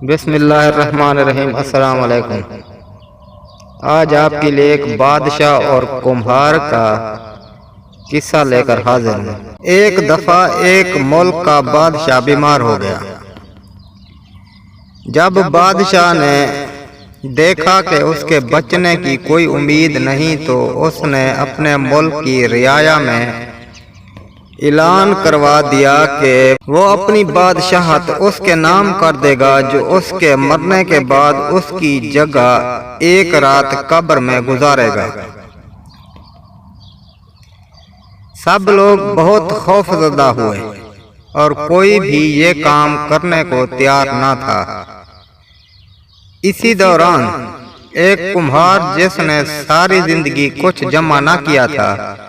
बिस्मिल्लाहिर्रहमानिर्रहीम। अस्सलाम वालेकुम। आज आपके लिए एक बादशाह और कुम्हार का किस्सा लेकर हाजिर हूँ। एक दफा एक मुल्क का बादशाह बीमार हो गया। जब बादशाह ने देखा कि उसके बचने की कोई उम्मीद नहीं, तो उसने अपने मुल्क की रियाया में ऐलान करवा दिया कि वो अपनी बादशाहत उसके नाम कर देगा, जो उसके मरने के बाद उसकी जगह एक रात कब्र में गुजारेगा। सब लोग बहुत खौफजदा हुए और कोई भी ये काम करने को तैयार न था। इसी दौरान एक कुम्हार, जिसने सारी जिंदगी कुछ जमा न किया था,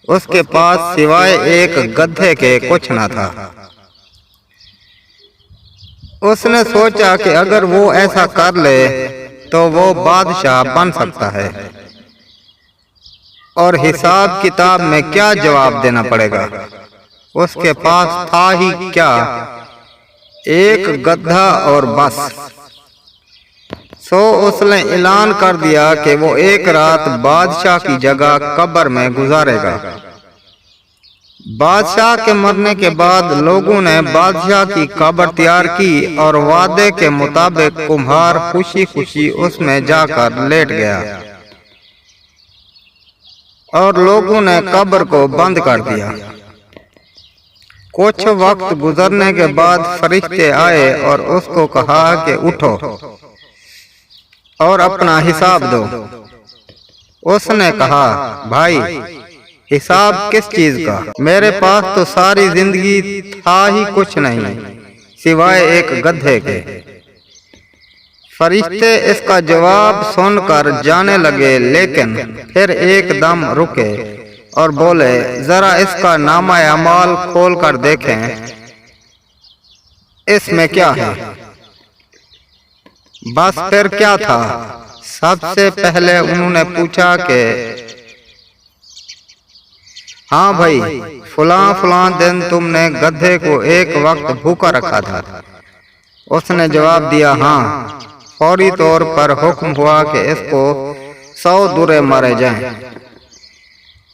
उसके पास सिवाय एक गधे के कुछ न था। उसने सोचा कि अगर वो ऐसा कर ले तो वो बादशाह बन सकता है, और हिसाब किताब में क्या जवाब देना पड़ेगा। उसके पास था ही क्या, एक गधा और बस। सो उसने ऐलान कर दिया कि वो एक रात बादशाह की जगह कब्र में गुजारेगा। बादशाह के मरने के बाद लोगों ने बादशाह की कब्र तैयार की और वादे के मुताबिक कुम्हार खुशी खुशी उसमें जाकर लेट गया और लोगों ने कब्र को बंद कर दिया। कुछ वक्त गुजरने के बाद फरिश्ते आए और उसको कहा कि उठो और अपना हिसाब दो। उसने कहा, भाई हिसाब किस चीज का? मेरे पास तो सारी जिंदगी था ही कुछ नहीं सिवाय एक गधे के। फरिश्ते इसका जवाब सुनकर जाने लगे, लेकिन फिर एकदम रुके और बोले, जरा इसका नामा अमाल खोल कर देखें, इसमें क्या है। बस फिर क्या था, सबसे पहले उन्होंने पूछा कि हाँ भाई, फलां दिन तुमने गधे को एक वक्त भूखा रखा था। उसने जवाब दिया, हाँ। फौरी तौर पर हुक्म हुआ कि इसको 100 दुरे मारे जाएं।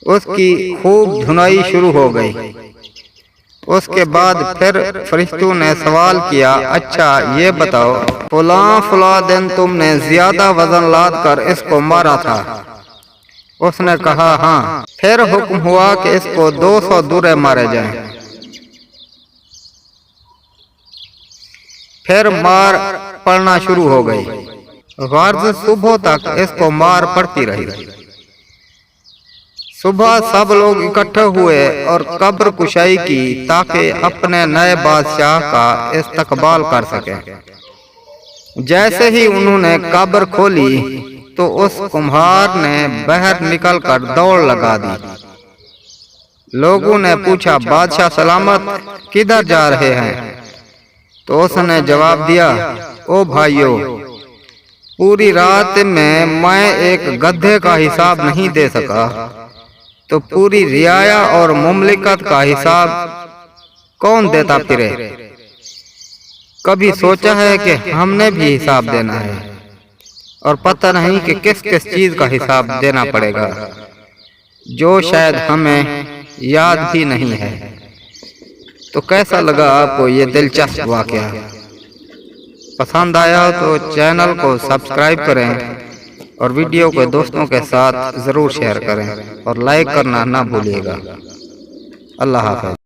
उसकी खूब धुनाई शुरू हो गई। उसके बाद फिर फरिश्तों ने सवाल किया, अच्छा ये बताओ, फलां दिन तुमने ज्यादा वजन लाद कर इसको मारा था। उसने कहा, हाँ। फिर हुक्म हुआ कि इसको 200 दुरे मारे जाएं। फिर मार पड़ना शुरू हो गई। गर्ज सुबह तक इसको मार पड़ती रही। सुबह सब लोग इकट्ठे हुए और कब्र कुशाई की, ताकि अपने नए बादशाह का इस्तकबाल कर सके। जैसे ही उन्होंने कब्र खोली तो उस कुम्हार ने बाहर निकलकर दौड़ लगा दी। लोगों ने पूछा, बादशाह सलामत, किधर जा रहे हैं? तो उसने जवाब दिया, ओ भाइयों, पूरी रात में मैं एक गधे का हिसाब नहीं दे सका, तो पूरी रियाया और मुमलिकत का हिसाब कौन देता फिरे? कभी सोचा है कि हमने भी हिसाब देना है, और पता नहीं कि किस किस चीज का हिसाब देना पड़ेगा, जो शायद हमें याद भी नहीं है। तो कैसा लगा आपको ये दिलचस्प वाकया? पसंद आया तो चैनल को सब्सक्राइब करें और वीडियो को दोस्तों के साथ ज़रूर शेयर करें और लाइक करना ना भूलिएगा। अल्लाह हाफ़िज़।